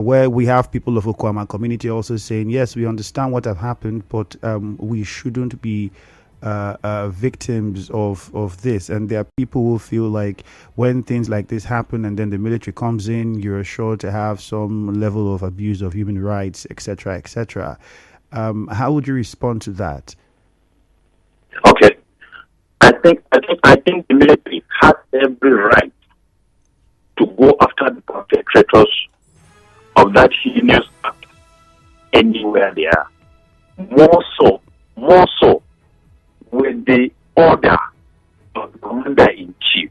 where we have people of Okwama community also saying, yes, we understand what have happened, but we shouldn't be victims of this. And there are people who feel like when things like this happen and then the military comes in, you're sure to have some level of abuse of human rights, etc., etc. How would you respond to that? Okay, I think the military has every right to go after the perpetrators of that heinous act anywhere they are. More so with the order of the commander-in-chief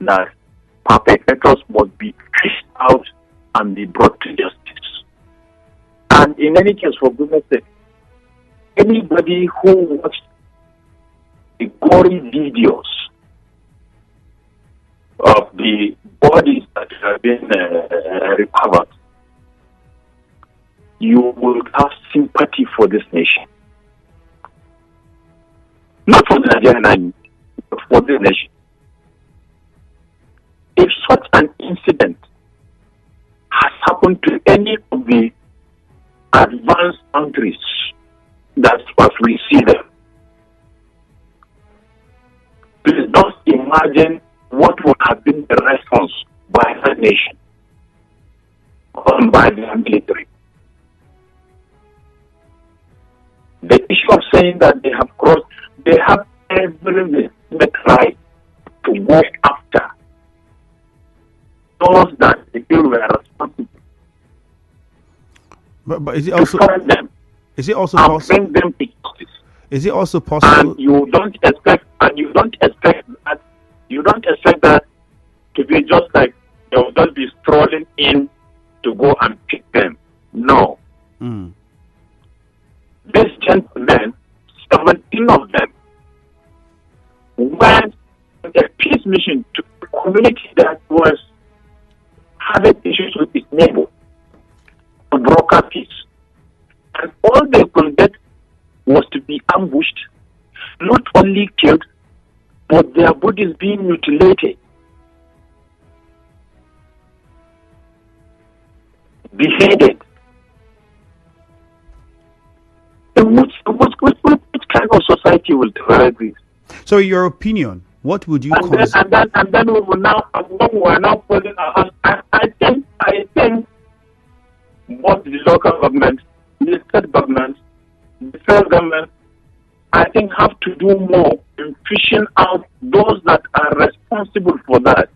that perpetrators must be fished out and be brought to justice. And in any case, for goodness sake, anybody who watched the gory videos of the bodies that have been recovered, you will have sympathy for this nation. Not for the Nigerian army, but for this nation. If such an incident has happened to any of the advanced countries, that's what we see them. Please don't imagine what would have been the response by that nation or by the military. The issue of saying that they have crossed, they have every legitimate right to go after those that they feel were responsible. But is it also them, is it also and possible? bring them to justice. Is it also possible? And you don't expect that to be just like they will just be strolling in to go and pick them. No. These gentlemen, 17 of them, went on a peace mission to a community that was having issues with its neighbor to broker peace. And all they could get was to be ambushed, not only killed, but their bodies being mutilated, beheaded. Which kind of society will tolerate this? So, in your opinion, what would you consider? And then we are now pulling our hands. I think both the local government, the state government, the federal government, I think have to do more in fishing out those that are responsible for that.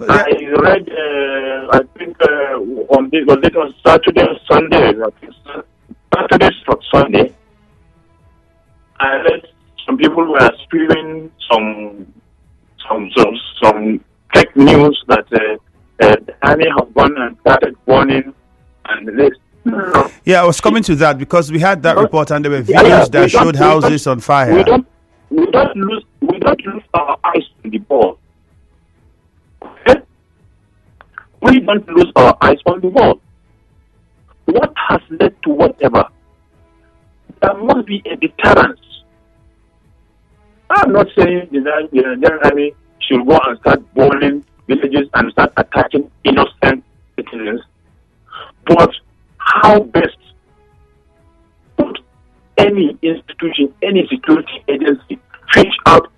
I read, I think, on Saturday or Sunday, Saturday or Sunday, I read some people were spewing some fake news that the army have gone and started burning and this. Yeah, I was coming to that because we had that report and there were videos that showed houses on fire. We don't lose our eyes on the ball. Okay? We don't lose our eyes on the ball. What has led to whatever? There must be a deterrence. I'm not saying the Nigerian army should go and start burning villages and start attacking innocent citizens, but how best put any institution, any security agency, fish out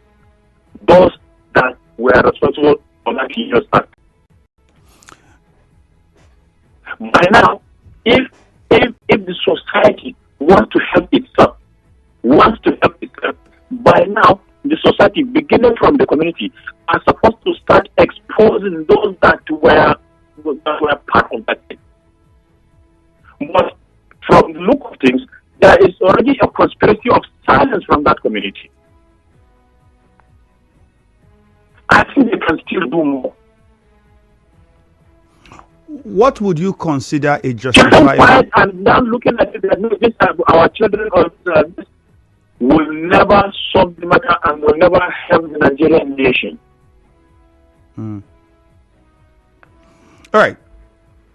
those that were responsible for that heinous act. By now, if the society wants to help itself, by now the society, beginning from the community, are supposed to start exposing those that were part of that thing. But from the look of things, there is already a conspiracy of silence from that community. I think they can still do more. What would you consider a justifiable? And now looking at it, our children will never solve the matter and will never help the Nigerian nation. All right.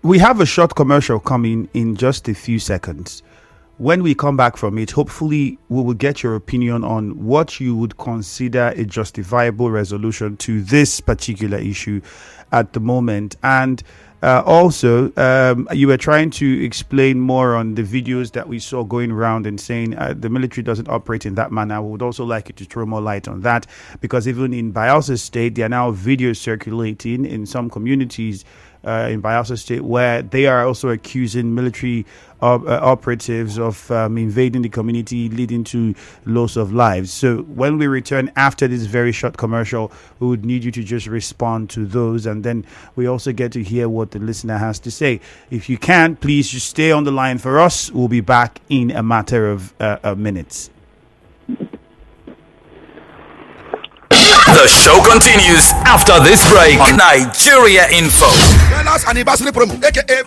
We have a short commercial coming in just a few seconds. When we come back from it, hopefully we will get your opinion on what you would consider a justifiable resolution to this particular issue at the moment. And Also, you were trying to explain more on the videos that we saw going around and saying the military doesn't operate in that manner. I would also like you to throw more light on that, because even in Bayelsa State, there are now videos circulating in some communities in Bayelsa State where they are also accusing military operatives of invading the community, leading to loss of lives. So when we return after this very short commercial, we would need you to just respond to those, and then we also get to hear what the listener has to say. If you can, please just stay on the line for us. We'll be back in a matter of minutes. The show continues after this break. Nigeria Info. Anniversary promo, aka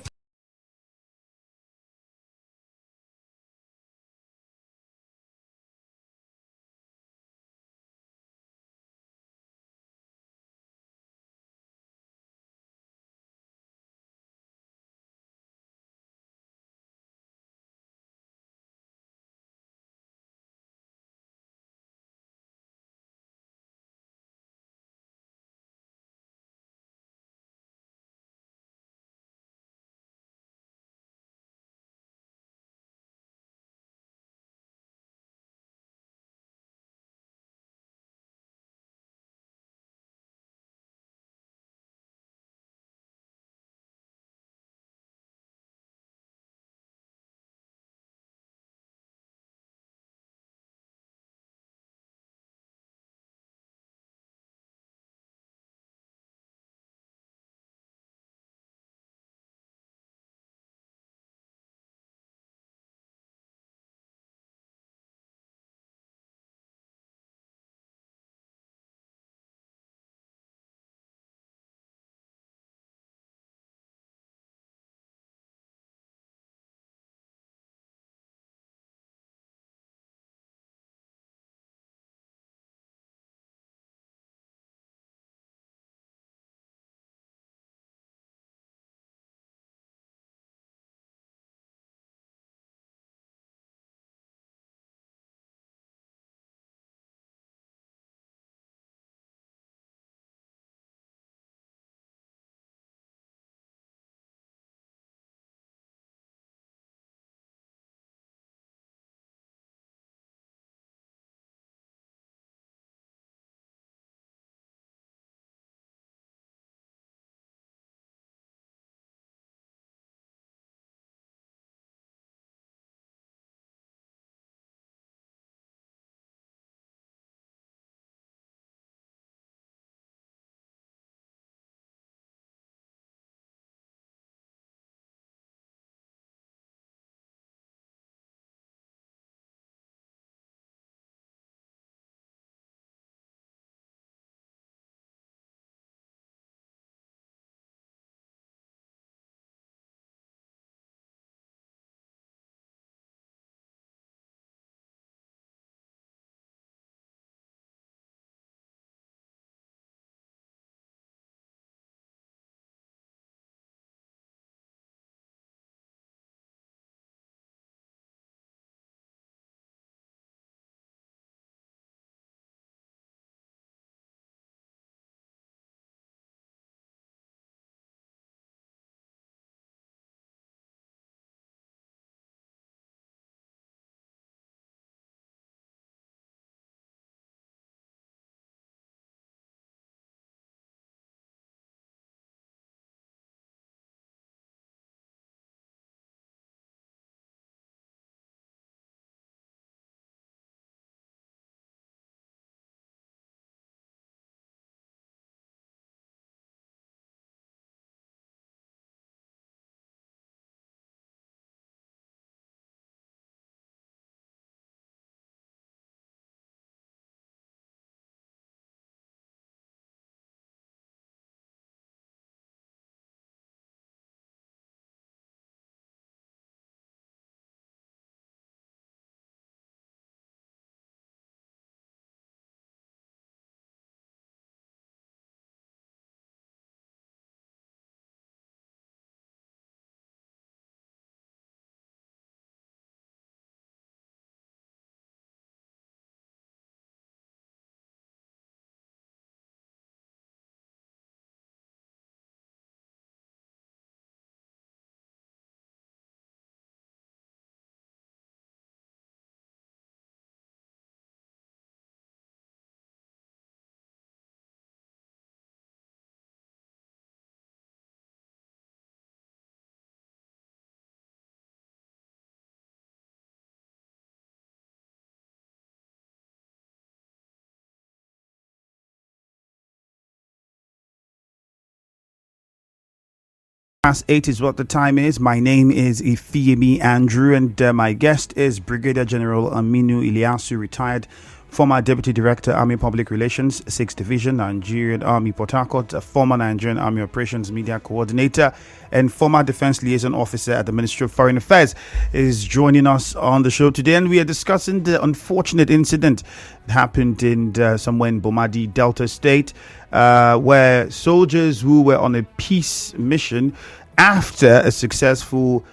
Past 8 is what the time is. My name is Ifeyemi Andrew, and my guest is Brigadier General Aminu Illiyasu, retired former Deputy Director, Army Public Relations, 6th Division, Nigerian Army, Port Harcourt, a former Nigerian Army Operations Media Coordinator, and former Defense Liaison Officer at the Ministry of Foreign Affairs, is joining us on the show today. And we are discussing the unfortunate incident that happened in somewhere in Bomadi Delta State, where soldiers who were on a peace mission after a successful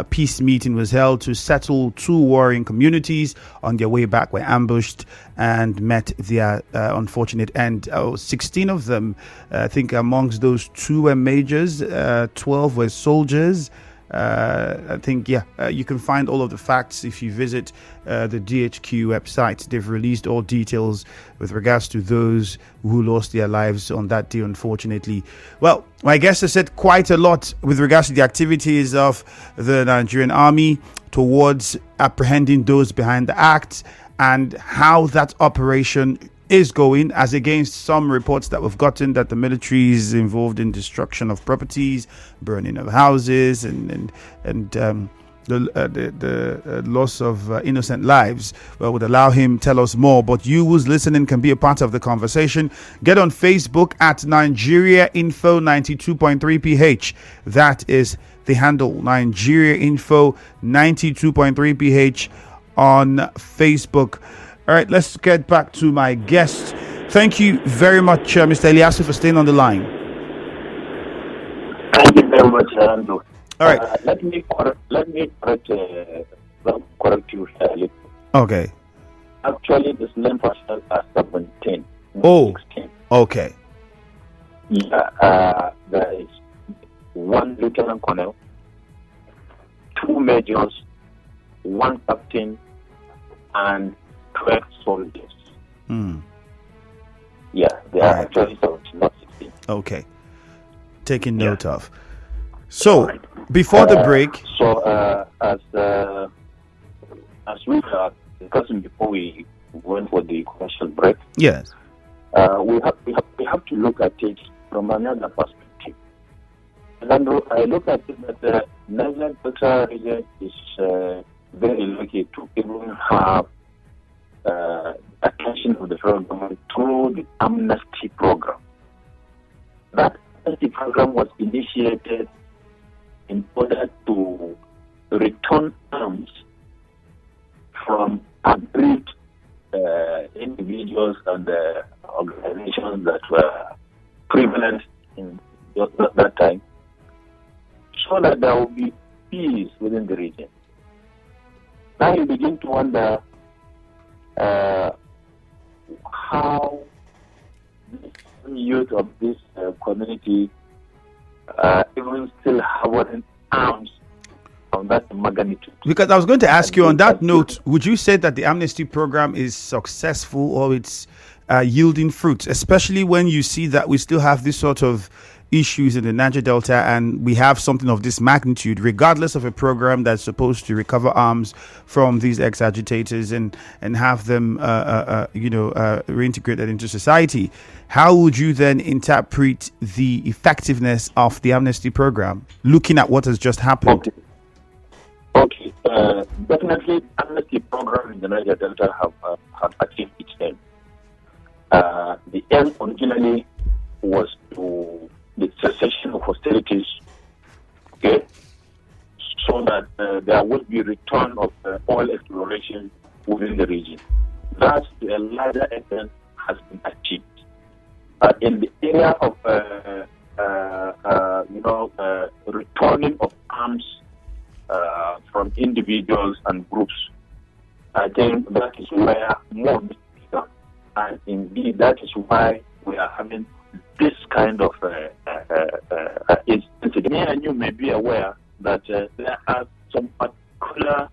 peace meeting was held to settle two warring communities on their way back were ambushed and met their unfortunate end. 16 of them, I think amongst those, 2 were majors, 12 were soldiers. I think, you can find all of the facts if you visit the DHQ website. They've released all details with regards to those who lost their lives on that day, unfortunately. Well, my guest has said quite a lot with regards to the activities of the Nigerian Army towards apprehending those behind the act and how that operation is going, as against some reports that we've gotten that the military is involved in destruction of properties, burning of houses, and the loss of innocent lives. Well, would allow him tell us more. But you who's listening can be a part of the conversation. Get on Facebook at Nigeria Info 92.3 PH. That is the handle, Nigeria Info 92.3 PH on Facebook. All right, let's get back to my guest. Thank you very much, Mr. Illiyasu, for staying on the line. Thank you very much, Andrew. All right. Let me correct you here. Okay. Actually, this name person are 17. Oh. 16. Okay. Yeah. There is 1 lieutenant colonel, 2 majors, 1 captain, and 12 soldiers. Yeah, they are actually 17, not 16. Okay. Taking note of. So, before the break. So, as we were discussing before we went for the commercial break. Yes. We have to look at it from another perspective. And I look at it that the Nigerian Delta region is very lucky to even have attention of the federal government through the amnesty program. That amnesty program was initiated in order to return arms from agreed individuals and organizations that were prevalent in that time, so that there will be peace within the region. Now you begin to wonder how the youth of this community even still harboring arms on that magnitude. Because I was going to ask you on that note, would you say that the amnesty program is successful or it's yielding fruits, especially when you see that we still have this sort of issues in the Niger Delta and we have something of this magnitude, regardless of a program that's supposed to recover arms from these ex-agitators and have them reintegrated into society? How would you then interpret the effectiveness of the amnesty program, looking at what has just happened? Okay. Definitely, amnesty program in the Niger Delta have achieved its aim. The aim originally was to the cessation of hostilities, okay, so that there would be return of oil exploration within the region. That, to a larger extent, has been achieved. In the area of returning of arms from individuals and groups, I think that is where more needs to be done. And indeed, that is why we are having this kind of incident. Me and you may be aware that there are some particular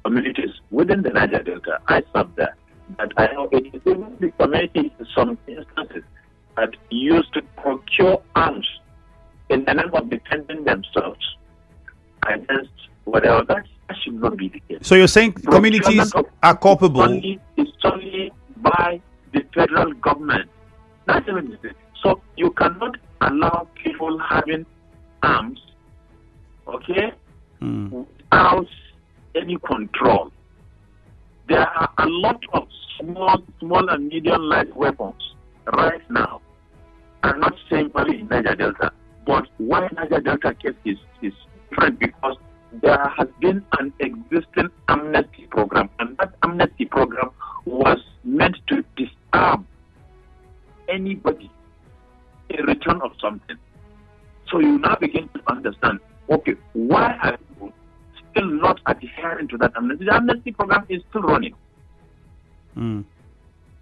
communities within the Niger Delta. I serve there. But I know it is even the community in some instances that used to procure arms in the name of defending themselves against whatever. That should not be the case. So you're saying communities are culpable? It's only by the federal government. Not even the state. So you cannot allow people having arms, okay, without any control. There are a lot of small and medium light weapons right now. I'm not saying only in Niger Delta, but why Niger Delta case is different because there has been an existing amnesty program, and that amnesty program was meant to disarm anybody in return of something. So you now begin to understand, okay, why are you still not adhering to that amnesty? The amnesty program is still running.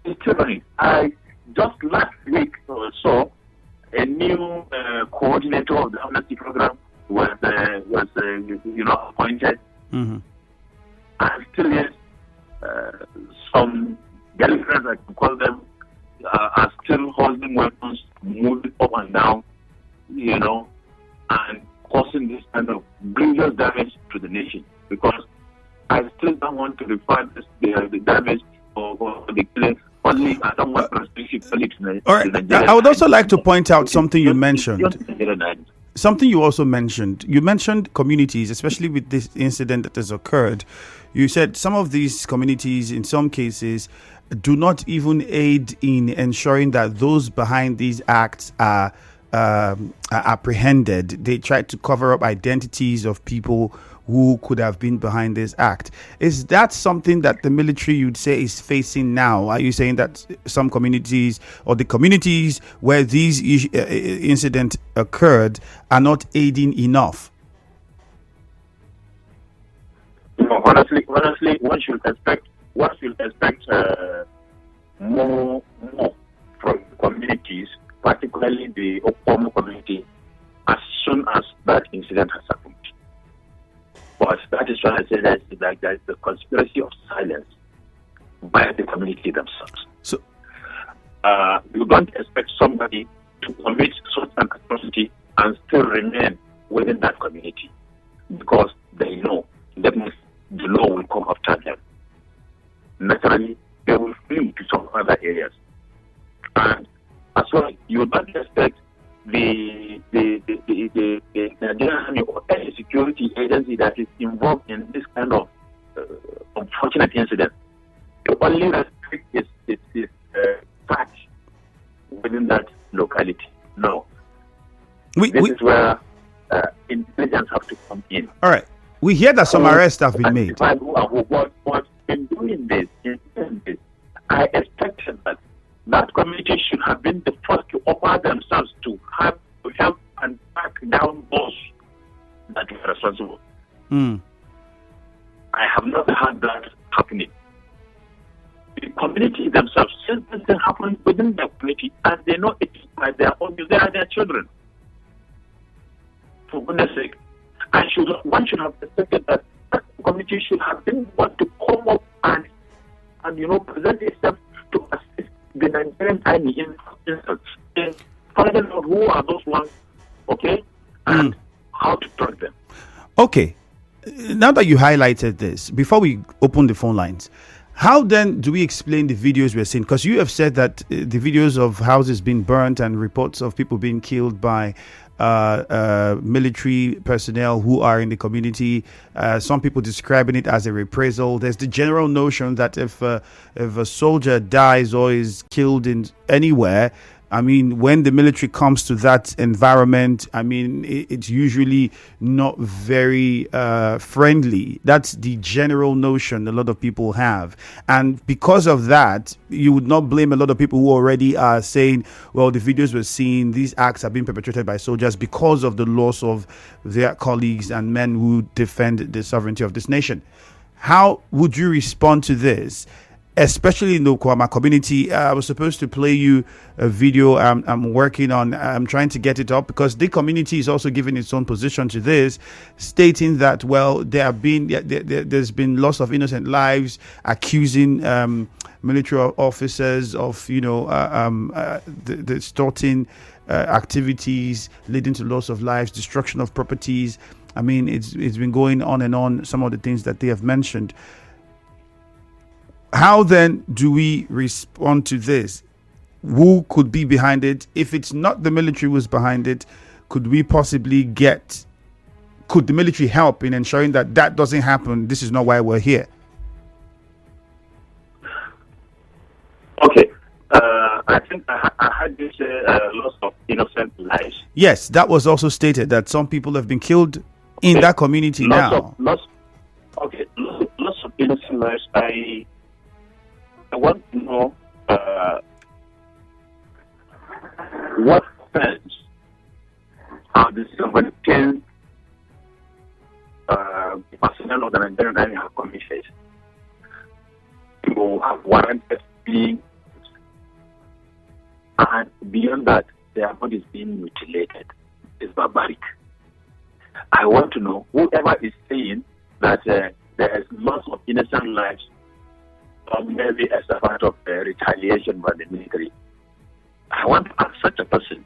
It's still running. I just last week or so, a new coordinator of the amnesty program was appointed. And still yet, some delinquents, I can call them, are still holding weapons, moving up and down, and causing this kind of grievous damage to the nation. Because I still don't want to refer the damage or the killing. Only I don't want to restrict it only to Nigeria. All right. I would also like to point out something you mentioned. Something you also mentioned. You mentioned communities, especially with this incident that has occurred. You said some of these communities, in some cases, do not even aid in ensuring that those behind these acts are apprehended. They try to cover up identities of people who could have been behind this act. Is that something that the military, you'd say, is facing now? Are you saying that some communities or the communities where these incidents occurred are not aiding enough? Honestly, one should expect more from communities, particularly the Opomo community, as soon as that incident has happened. But that is why I say that there is the conspiracy of silence by the community themselves. So, you don't expect somebody to commit such an atrocity and still remain within that community because they know that the law will come after them. Naturally, they will flee to some other areas. And as well, you don't expect the Nigerian Army or any security agency that is involved in this kind of unfortunate incident to only restrict its fact within that locality. No. This is where intelligence have to come in. All right. We hear that some arrests have been made. But in doing this, I expected that community should have been the first to offer themselves to help and track down those that were responsible. I have not had that happening. The community themselves, since this thing happened within their community, and they know it is by their own, they are their children. For goodness sake, one should have expected that the community should have been one to come up and present itself to assist the Nigerian Army in finding out who are those ones, okay, and how to track them. Okay. Now that you highlighted this, before we open the phone lines, how then do we explain the videos we're seeing? Because you have said that the videos of houses being burnt and reports of people being killed by military personnel who are in the community, some people describing it as a reprisal. There's the general notion that if a soldier dies or is killed in anywhere, I mean, when the military comes to that environment, I mean, it's usually not very friendly. That's the general notion a lot of people have. And because of that, you would not blame a lot of people who already are saying, well, the videos we're seeing, these acts are being perpetrated by soldiers because of the loss of their colleagues and men who defend the sovereignty of this nation. How would you respond to this? Especially in the Kwama community? I was supposed to play you a video I'm working on. I'm trying to get it up because the community is also giving its own position to this, stating that, well, there's been loss of innocent lives, accusing military officers of, the distorting activities leading to loss of lives, destruction of properties. I mean, it's been going on and on, some of the things that they have mentioned. How then do we respond to this? who could be behind it? If it's not the military who's behind it, could the military help in ensuring that that doesn't happen? This is not why we're here. Okay. I think I had this loss of innocent lives. Yes, that was also stated that some people have been killed in that community now. Lots of innocent lives. I want to know what offense are the 17 personnel of the Nigerian Army have committed to have warranted being, and beyond that, their bodies being mutilated is barbaric. I want to know, whoever is saying that there is loss of innocent lives, or maybe as a part of retaliation by the military, I want to ask such a person,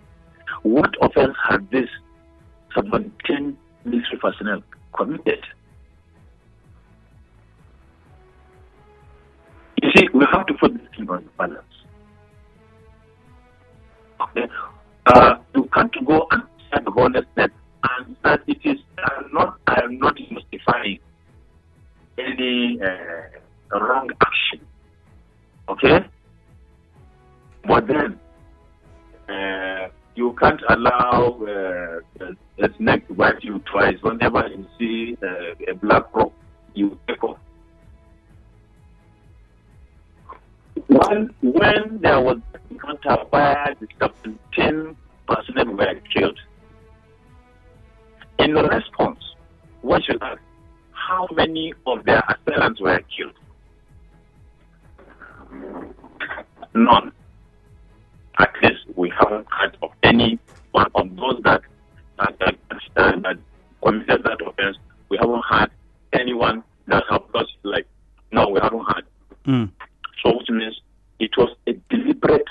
what offense has this 17 military personnel committed? You see, we have to put this thing on balance. Okay? You can't go and set the honestness, and that it is I am not justifying any wrong action. Okay? But then you can't allow a snake to bite you twice. Whenever you see a black rock, you take off. When there was a encounter where the 17 personnel were killed, in response, what should ask? How many of their assailants were killed? None. At least we haven't heard of any one of those that committed that offense. We haven't had anyone that have lost life. No, we haven't had. So which means it was a deliberate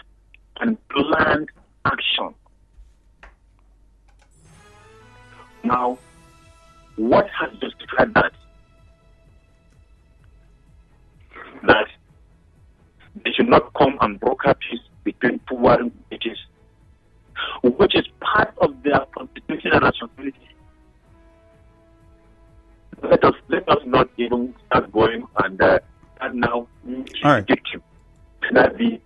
and planned action. Now, what has justified that? That they should not come and broker peace between two warring communities, which is part of their constitutional responsibility. Let us not even start going and now victim, that the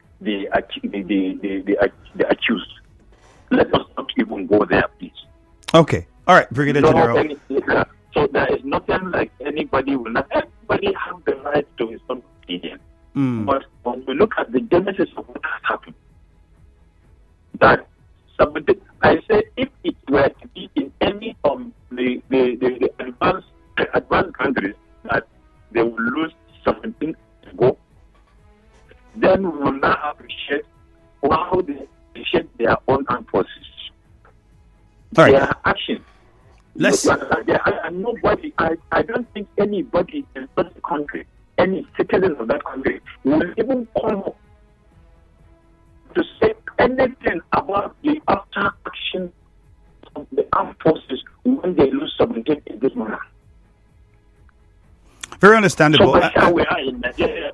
accused. Let us not even go there, please. Okay. All right, Brigadier General. So there is nothing like everybody have the right to his own opinion. But when we look at the genesis of what has happened, that somebody, I say, if it were to be in any of the advanced countries that they will lose 17 to go, then we will not appreciate how they appreciate their own armed forces. All right. Their action. I don't think anybody in such a country, any citizen of that country, will even come up to say anything about the after action of the armed forces when they lose 17 in this manner. Very understandable. So how we are in Nigeria,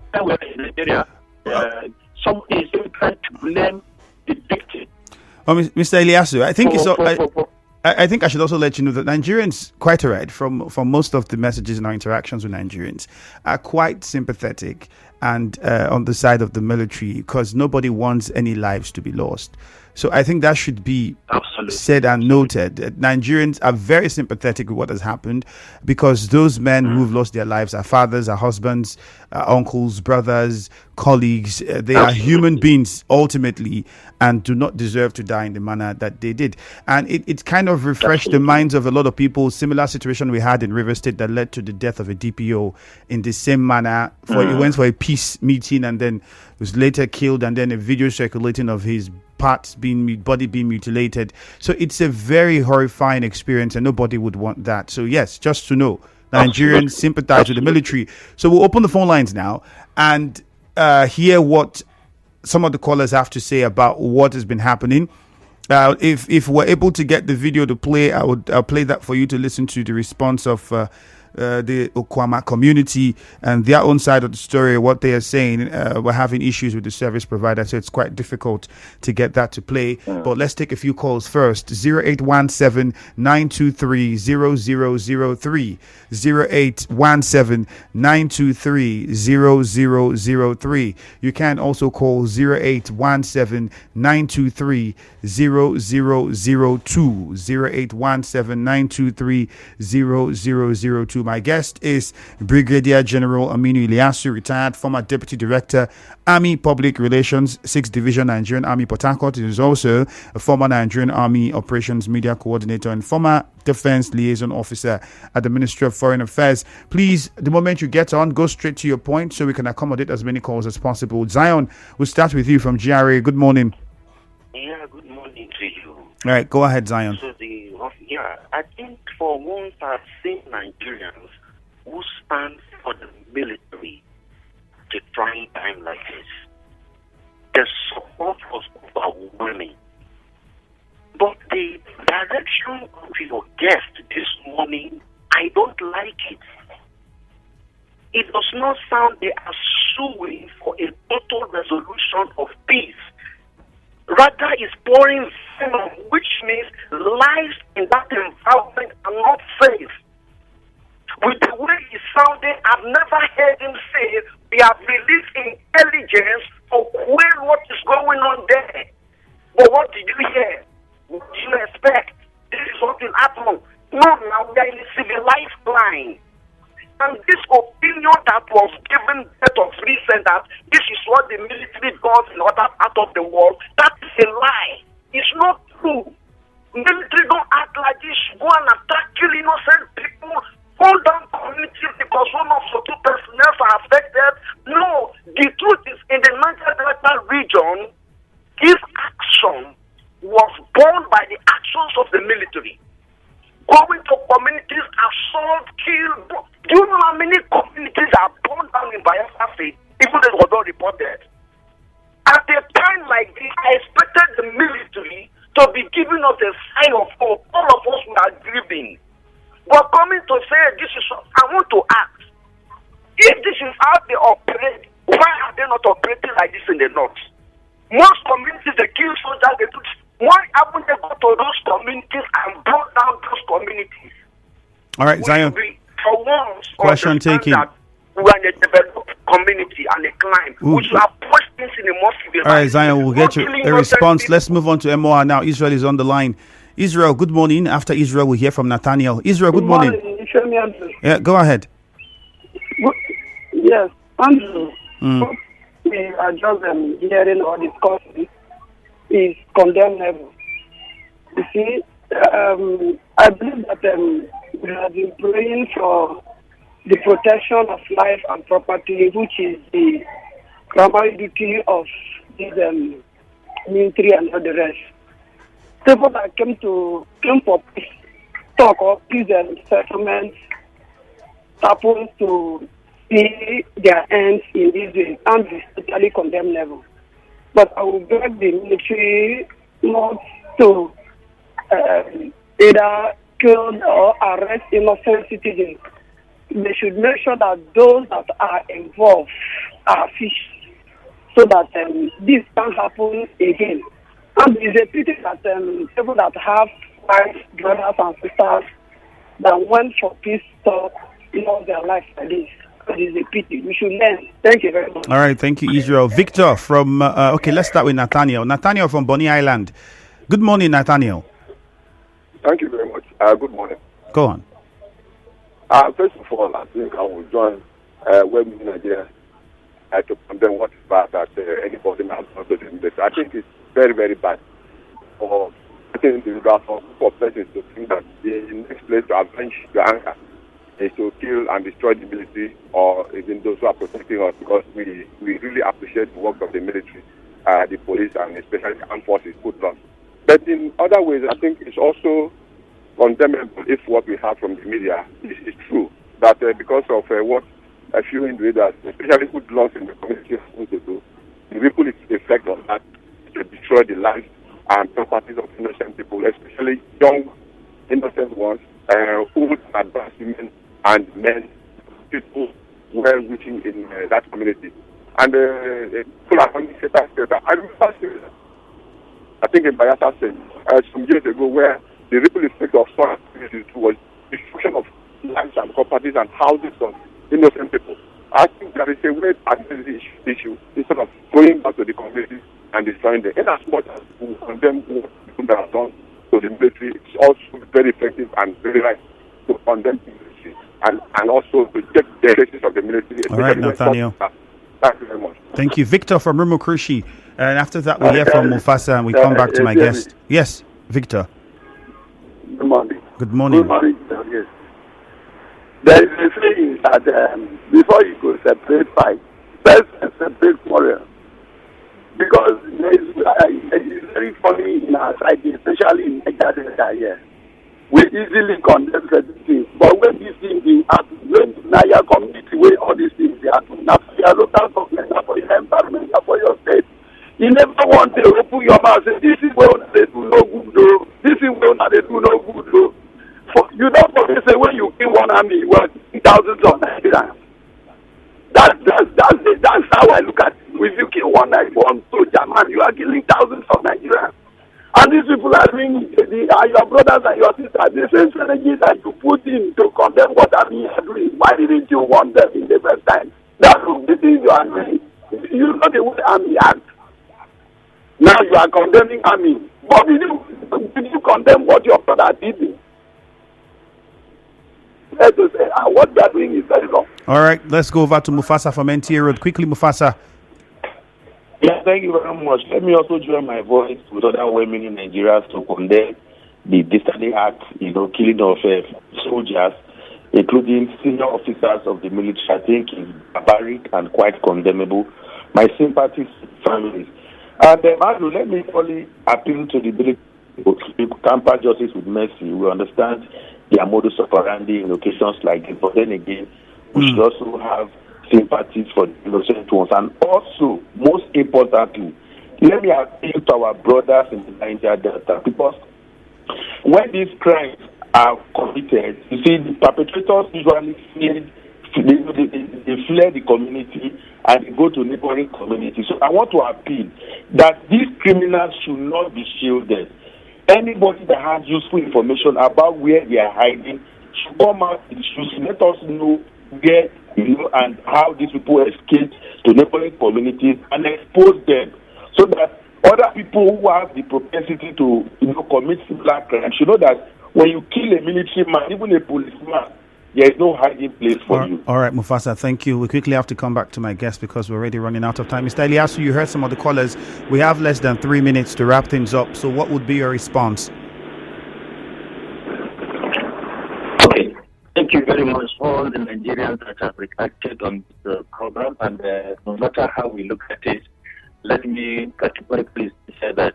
somebody is trying to blame the victim. Oh, Mr. Illiyasu, I think I think I should also let you know that Nigerians, quite right, from most of the messages in our interactions with Nigerians, are quite sympathetic and on the side of the military, because nobody wants any lives to be lost. So I think that should be said and noted. Nigerians are very sympathetic with what has happened, because those men who've lost their lives are fathers, are husbands, uncles, brothers, colleagues. They are human beings ultimately, and do not deserve to die in the manner that they did. And it kind of refreshed the minds of a lot of people. Similar situation we had in River State that led to the death of a DPO in the same manner. He went for a peace meeting and then was later killed, and then a video circulating of his body being mutilated. So it's a very horrifying experience, and nobody would want that. So yes, just to know, Nigerians sympathize with the military. So we'll open the phone lines now and hear what some of the callers have to say about what has been happening. If we're able to get the video to play, I'll play that for you to listen to the response of the Okwama community and their own side of the story. What they are saying, we're having issues with the service provider, so it's quite difficult to get that to play. But let's take a few calls first. 0817-923-0003. 0817-923-0003. You can also call 0817-923-0002. 0817-923-0002. My guest is Brigadier General Aminu Illiyasu, retired former Deputy Director, Army Public Relations, 6th Division, Nigerian Army, Port Harcourt. He is also a former Nigerian Army Operations Media Coordinator and former Defense Liaison Officer at the Ministry of Foreign Affairs. Please, the moment you get on, go straight to your point so we can accommodate as many calls as possible. Zion, we'll start with you from GRA. Good morning. Yeah, good morning to you. All right, go ahead, Zion. So I think for once I've seen Nigerians who stand for the military at a trying time like this. The support was overwhelming. But the direction of your guest this morning, I don't like it. It does not sound they are suing for a total resolution of peace. Rather, it's pouring venom, which means lives in that environment are not safe. With the way he sounded, I've never heard him say, we have released intelligence to quell what is going on there. But what did you hear? What did you expect? This is what will happen. No, now we are in a civilized line. And this opinion that was given that of recent that this is what the military does in other parts of the world, that is a lie. It's not true. Military don't act like this. Go and attack, kill innocent people, hold down communities because one of the two personnel are affected. No, the truth is in the Niger Delta region, this action was born by the actions of the military. Going to communities, assault, kill. Do you know how many communities are burned down in Biafra State, even though it was not reported? At a time like this, I expected the military to be giving us a sign of hope. All of us were grieving. But coming to say this is, I want to ask, if this is how they operate, why are they not operating like this in the north? Most communities, they kill soldiers, they do. Why haven't they go to those communities and brought down those communities? All right, Zion. For once, question taken. We are in a developed community and a climb. We should have pushed things in a more civilized. All right, Zion, we'll get you a response. Let's move on to MOR now. Israel is on the line. Israel, good morning. After Israel, we'll hear from Nathaniel. Israel, good morning. Yeah, go ahead. Yes, Andrew. We are just hearing or discussing is condemnable. You see, I believe that we have been praying for the protection of life and property, which is the primary duty of this military and all the rest. People that came for peace talk or peace and settlements happen to see their ends in this way and is totally condemnable. But I will beg the military not to either kill or arrest innocent citizens. They should make sure that those that are involved are fished so that this can happen again. And it's a pity that people that have wives, brothers, and sisters that went for peace talk lost their life like this. It is a pity. We should learn. Thank you very much. All right, thank you, Israel. Victor from, okay, let's start with Nathaniel. Nathaniel from Bonny Island. Good morning, Nathaniel. Thank you very much. Good morning. Go on. First of all, I think I will join women in Nigeria to condemn what is bad that anybody has not done this. I think it's very, very bad for individuals or for persons to think that the next place to avenge the anger is to kill and destroy the military or even those who are protecting us, because we really appreciate the work of the military, the police, and especially the armed forces put on. But in other ways, I think it's also condemnable if what we have from the media is true, that because of what a few individuals, especially who belongs in the community, have to do, the ripple effect of that to destroy the lives and properties of innocent people, especially young, innocent ones, who advanced women, and men, people well wishing in that community. And people are only said that. I remember saying that. I think in Bayelsa State some years ago, where the ripple effect of soil was destruction of lands and properties and houses of innocent people. I think there is a way to address this issue instead of going back to the community and destroying them. In as much as we condemn what people that have done to the military, it's also very effective and very right to condemn the military and also to check the cases of the military. All right, Nathaniel. Thank you very much. Thank you. Victor from Rumokrushi. And after that, we hear from Mufasa and we come back to my guest. Yes, Victor. Good morning. Good morning. Good morning, sir. Yes. There is a saying that before you go separate fight, first separate quarrel. Because it's very funny in our society, especially in Nigeria Delta here. We easily condemn certain things. But when these things happen, when Naya community, where all these things happen, not for your local government, not for your environment, not for your state, you never want to open your mouth and say, this is where they do no good, though. This is where they do no good, though. You don't forget, say, when you kill one army, you want thousands of Nigerians. That's how I look at it. If you kill one soldier, man, you are killing thousands of Nigerians. And these people are doing, your brothers and your sisters, the same strategies that you put in to condemn what army are doing. Why didn't you want them in the first time? That's the thing you are doing. You know the way army act. Now you are condemning army. But did you condemn what your brother did? To say, what they are doing is very wrong. All right, let's go over to Mufasa from NTA Road. Quickly, Mufasa. Yeah, thank you very much. Let me also join my voice with other women in Nigeria to condemn the disturbing act, killing of soldiers, including senior officers of the military. I think is barbaric and quite condemnable. My sympathies to families. And Aminu, let me only appeal to the ability to tamper justice with mercy. We understand their modus operandi in locations like this, but then again, we should also have sympathies for the innocent ones. And also, most importantly, let me appeal to our brothers in the Nigerian Delta, because when these crimes are committed, you see, the perpetrators usually they fled the community and they go to neighboring communities. So I want to appeal that these criminals should not be shielded. Anybody that has useful information about where they are hiding should come out and should let us know where, and how these people escaped to neighboring communities and expose them so that other people who have the propensity to commit similar crimes should know that when you kill a military man, even a policeman, there is no hiding place for you. All right, Mufasa, thank you. We quickly have to come back to my guest because we're already running out of time. Mr. Illiyasu, you heard some of the callers. We have less than 3 minutes to wrap things up. So what would be your response? Okay. Thank you very much all the Nigerians that have reacted on the program. And no matter how we look at it, let me categorically say that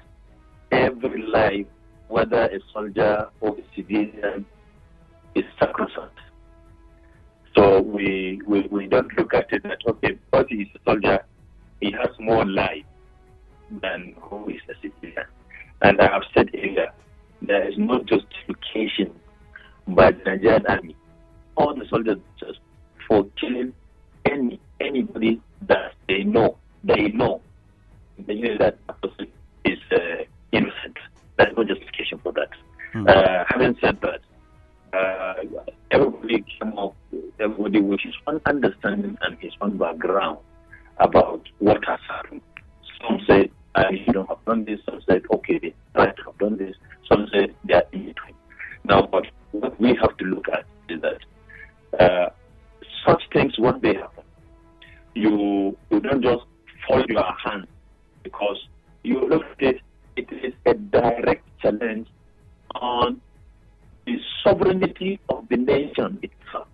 every life, whether a soldier or a civilian, is sacrosanct. So we don't look at it that, okay, because he is a soldier, he has more life than who is a civilian. And I have said earlier, there is no justification by the Nigerian army or the soldiers for killing anybody that they know that person is innocent. There's no justification for that. Having said that, everybody came up, everybody with his own understanding and his own background about what has happened. Some said, I shouldn't have done this. Some said, okay, they tried to have done this. Some said, they are in between. Now, but what we have to look at is that such things, when they happen, you don't just fold your hands, because you look at it, it is a direct challenge on the sovereignty of the nation itself.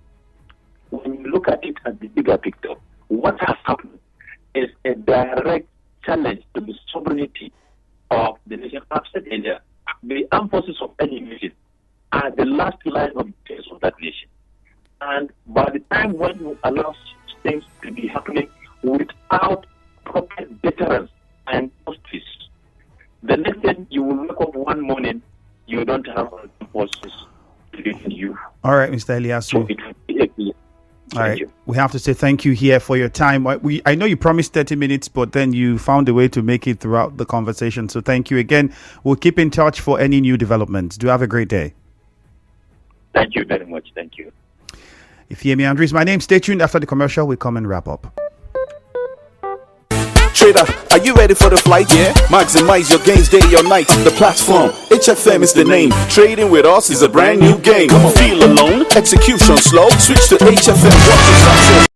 When you look at it at the bigger picture, what has happened is a direct challenge to the sovereignty of the nation. I've said earlier, the armed forces of any nation are the last line of defense of that nation. And by the time when you allow things to be happening without proper deterrence and justice, the next thing you will wake up one morning, you don't have armed forces to defend you. All right, Mr. Illiyasu. So it will be Thank All right. you. We have to say thank you here for your time. I know you promised 30 minutes, but then you found a way to make it throughout the conversation. So thank you again. We'll keep in touch for any new developments. Do have a great day. Thank you very much. Thank you. Ifeami Andrews, my name. Stay tuned. After the commercial, we come and wrap up. Trader, are you ready for the flight? Yeah. Maximize your gains day or night. The platform, HFM is the name. Trading with us is a brand new game. Feel alone, execution slow. Switch to HFM. Watch yourself.